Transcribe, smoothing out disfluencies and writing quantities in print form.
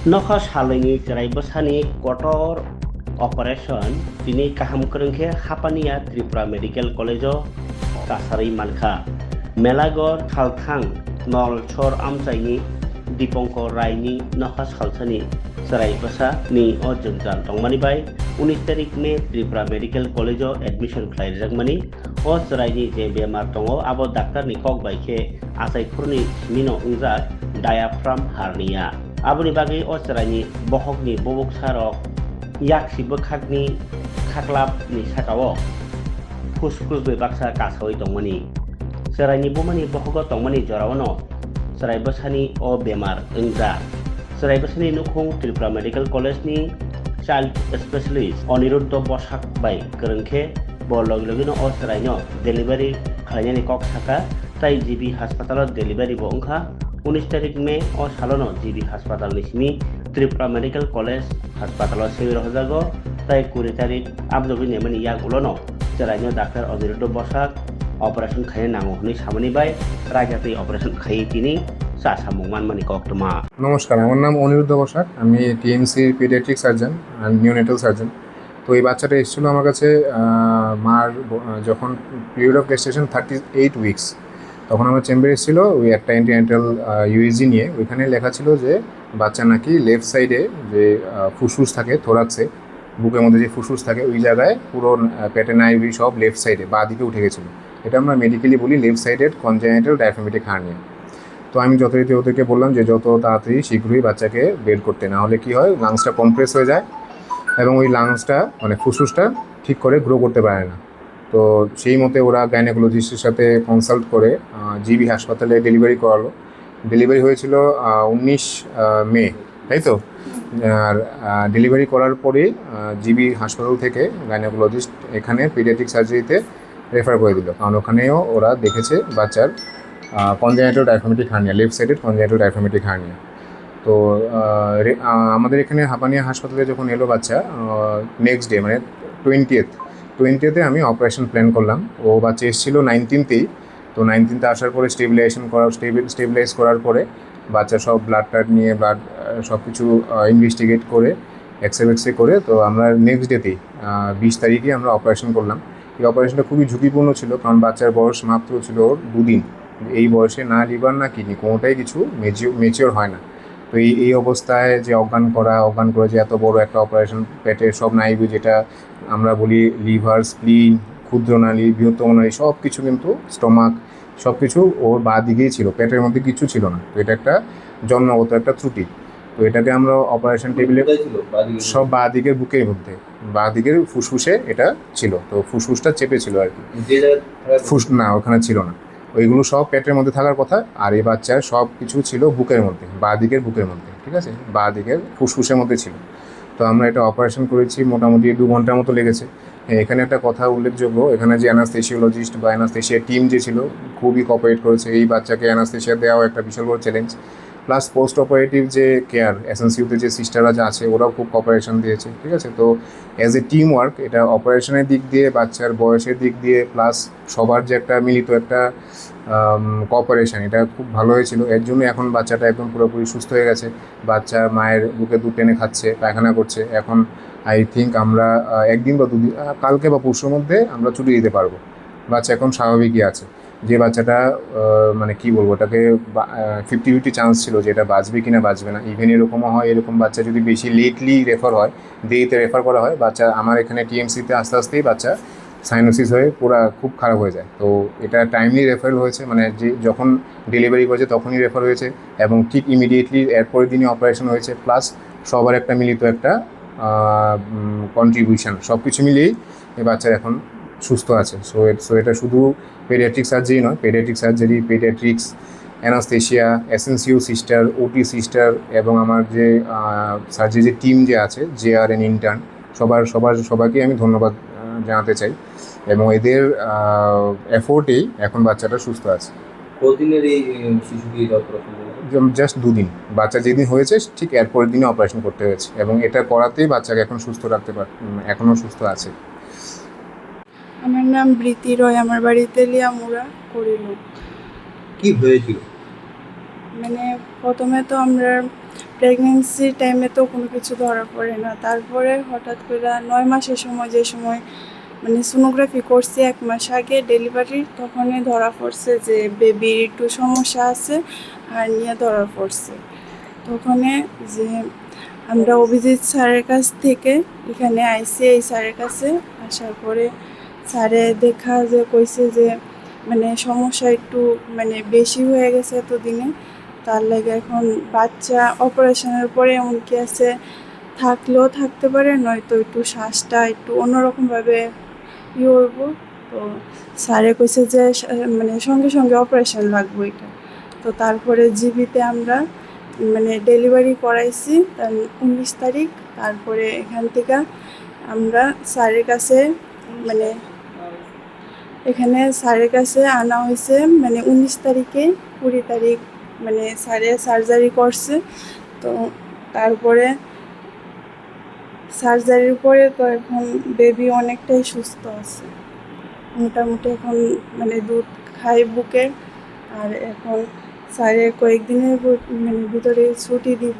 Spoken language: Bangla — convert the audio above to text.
Nokha salini cerai besani kotor operation tini kaham kerengke hapania Tripura Medical College kasari manka melagor khalthang nol chor amchaini Dipongko Raini nokha salsani cerai besa ni o jengjan tongmani bai 19 tarik Mei Tripura Medical College admission khlaijagmani o cerai ni je bemar tongo abo doctor ni kok bai ke asai khurni mino ungjak diaphragm hernia aboni bagui o cherai bohokni bobok sarok yaksi bokhakni khaklap ni sakao fusfus bai baksa kasoi tongmani cherai ni bomani bohogo tongmani jorao cherai bosani o bemar engja cherai bosani nukhung Tripura Medical College ni child specialist Aniruddha Bosak bai kerengkhe bo logino o cherai no delivery khlainani kok saka tai GB hospital delivery bo ongkha 19 tarik Mei o salono GB Hospital nismi Tripura Medical College Hospital sewir hojago tai 20 tarik abjogi nemani yak ulono cherai Dr. Aniruddha Bosak operation khaye nango honi samani bai ragati operation khaye tini sa samungman mani koktoma নমস্কার, আমার নাম অনিরুদ্ধ বসাক। আমি টিএমসির পিডিয়াট্রিক সার্জন আর নিওনেটাল সার্জন। তো এই বাচ্চাটা এসেছিলো আমার কাছে মার যখন পিরিয়ড অফ গেস্টেশন 38 উইকস, তখন আমার চেম্বারে এসেছিলো ওই একটা অ্যান্টিনেটাল ইউএসজি নিয়ে। ওইখানে লেখা ছিল যে বাচ্চা নাকি লেফট সাইডে যে ফুসফুস থাকে থোরাক্সে, বুকের মধ্যে যে ফুসফুস থাকে ওই জায়গায় পুরো পেটে নাইভি সব লেফট সাইডে বাঁ দিকে উঠে গেছিলো। এটা আমরা মেডিকেলি বলি left sided congenital diaphragmatic hernia. তো আমি যথারীতি ওদেরকে বললাম যে যত তাড়াতাড়ি শীঘ্রই বাচ্চাকে বের করতে, না হলে কী হয় লাংসটা কম্প্রেস হয়ে যায় এবং ওই লাংসটা মানে ফুসফুসটা ঠিক করে গ্রো করতে পারে না। তো সেই মতে ওরা গাইনোকোলজিস্টের সাথে কনসাল্ট করে জিবি হাসপাতালে ডেলিভারি করালো। ডেলিভারি হয়েছিল 19 মে, তাই তো। আর ডেলিভারি করার পরেই জিবি হাসপাতাল থেকে গাইনোকোলজিস্ট এখানে পিডিয়াট্রিক সার্জারিতে রেফার করে দিল, কারণ ওখানেও ওরা দেখেছে বাচ্চার কনজেনিটাল ডায়াফ্রাগমেটিক হার্নিয়া, লেফট সাইডের কনজেনিটাল ডায়াফ্রাগমেটিক হার্নিয়া। তো আমাদের এখানে হাপানিয়া হাসপাতালে যখন এলো বাচ্চা, নেক্সট ডে মানে 20th আমি অপারেশন প্ল্যান করলাম। ও বাচ্চা এসেছিলো 19th-এই। তো 19th আসার পরে স্টেবিলাইজ করার পরে বাচ্চা সব ব্লাড নিয়ে সব কিছু ইনভেস্টিগেট করে এক্সরে করে তো আমরা নেক্সট ডেতেই 20 তারিখে আমরা অপারেশন করলাম। এই অপারেশনটা খুবই ঝুঁকিপূর্ণ ছিল, কারণ বাচ্চার বয়স মাত্র ছিল 2 দিন। এই বয়সে না লিভার না কিডনি কোনোটাই কিছু ম্যাচিওর হয় না। তো এই অবস্থায় যে অজ্ঞান করে যে এত বড় একটা অপারেশন, পেটের সব নাইভি যেটা আমরা বলি লিভার, স্প্লিন, ক্ষুদ্রনালী, বৃহত্তম নালী সব কিছু কিন্তু স্টমাক সব কিছু ওর বাঁ দিকেই ছিল, পেটের মধ্যে কিছু ছিল না। তো এটা একটা জন্মগত একটা ত্রুটি। তো এটাকে আমরা অপারেশন টেবিলে সব বাঁ দিকের বুকের মধ্যে বাঁ দিকের ফুসফুসে এটা ছিল। তো ফুসফুসটা চেপে ছিল আর কি, না ওখানে ছিল না। ওইগুলো সব পেটের মধ্যে থাকার কথা। আর এই বাচ্চার সব কিছু ছিল বুকের মধ্যে, বাঁ দিকের বুকের মধ্যে, ঠিক আছে, বাঁ দিকের ফুসফুসের মধ্যে ছিল। তো আমরা এটা অপারেশন করেছি, মোটামুটি 2 ঘন্টার মতো লেগেছে। এখানে একটা কথা উল্লেখযোগ্য, এখানে যে অ্যানাস্থেসিওলজিস্ট বা অ্যানাস্থেসিয়া টিম যে ছিল খুবই কোঅপারেট করেছে। এই বাচ্চাকে অ্যানাস্থেসিয়া দেওয়াও একটা বিশাল বড় চ্যালেঞ্জ। প্লাস পোস্ট অপারেটিভ যে কেয়ার এসএনসিউতে যে সিস্টাররা যা আছে ওরাও খুব কোঅপারেশন দিয়েছে, ঠিক আছে। তো অ্যাজ এ টিম ওয়ার্ক এটা অপারেশনের দিক দিয়ে, বাচ্চার বয়সের দিক দিয়ে, প্লাস সবার যে একটা মিলিত একটা কোঅপারেশন, এটা খুব ভালো হয়েছিল। এর জন্য এখন বাচ্চাটা একদম পুরোপুরি সুস্থ হয়ে গেছে। বাচ্চা মায়ের বুকে দুধ টেনে খাচ্ছে, পায়খানা করছে। এখন আই থিঙ্ক আমরা একদিন বা 2 দিন, কালকে বা পরশুর মধ্যে আমরা ছুটি দিতে পারবো। বাচ্চা এখন স্বাভাবিকই আছে। যে বাচ্চাটা মানে কী বলবো, ওটাকে 50-50 চান্স ছিল যে এটা বাঁচবে কি না বাঁচবে না। ইভেন এরকমও হয়, এরকম বাচ্চা যদি বেশি লেটলি রেফার হয়, দেরিতে রেফার করা হয়, বাচ্চা আমার এখানে টিএমসিতে আস্তে আস্তেই বাচ্চা সাইনোসিস হয়ে পুরো খুব খারাপ হয়ে যায়। তো এটা টাইমলি রেফারেল হয়েছে, মানে যে যখন ডেলিভারি করেছে তখনই রেফার হয়েছে এবং ঠিক ইমিডিয়েটলি এরপরের দিনই অপারেশন হয়েছে। প্লাস সবার একটা মিলিত একটা কন্ট্রিবিউশন, সব কিছু মিলিয়েই এই বাচ্চা এখন সুস্থ আছে। সো এটা শুধু পেডিয়াট্রিক সার্জারি নয়, paediatric surgery, paediatrics, anaesthesia, SNCU sister, OT sister এবং আমার যে সার্জারি যে টিম যে আছে জেআরএন ইন্টার্ন, সবাইকে আমি ধন্যবাদ জানাতে চাই। এবং এদের এফোর্টেই এখন বাচ্চাটা সুস্থ আছে। কতদিনের এই শিশুটি অপারেশন? জাস্ট 2 দিন। বাচ্চা যেদিন হয়েছে ঠিক এরপরের দিনে অপারেশন করতে হয়েছে এবং এটা করাতেই বাচ্চাকে এখন সুস্থ রাখতে এখনও সুস্থ আছে। আমার নাম বৃতি রয়, আমার বাড়ি তেলিয়ামুড়া করিল। কি হয়েছিল? মানে প্রথমে তো আমরা প্রেগনেন্সির টাইমে তো কোনো কিছু ধরা পড়ে না। তারপরে হঠাৎ করে 9 মাসের সময় যে সময় মানে সোনোগ্রাফি করছি 1 মাস আগে ডেলিভারির, তখনই ধরা পড়ছে যে বেবির একটু সমস্যা আছে আর নিয়ে ধরা পড়ছে। তখনে যে আমরা অভিজিৎ স্যারের কাছ থেকে এখানে আইসি, এই স্যারের কাছে আসার পরে স্যারে দেখা যে কইছে যে মানে সমস্যা একটু মানে বেশি হয়ে গেছে এতদিনে, তার লাগে এখন বাচ্চা অপারেশনের পরে এমনকি আছে থাকলেও থাকতে পারে, নয়তো একটু শ্বাসটা একটু অন্যরকমভাবে হইব। তো স্যারে কইছে যে মানে সঙ্গে সঙ্গে অপারেশন লাগবে এটা। তো তারপরে জিবিতে আমরা মানে ডেলিভারি করাইছি 19 তারিখ। তারপরে এখান থেকে আমরা স্যারের কাছে মানে এখানে স্যারের কাছে আনা হয়েছে মানে 19 তারিখে, 20 তারিখ মানে স্যারে সার্জারি করছে। তো তারপরে সার্জারির পরে তো এখন বেবি অনেকটাই সুস্থ আছে, মোটামুটি এখন মানে দুধ খায় বুকে। আর এখন স্যারে কয়েকদিনের মানে ভিতরে ছুটি দিব।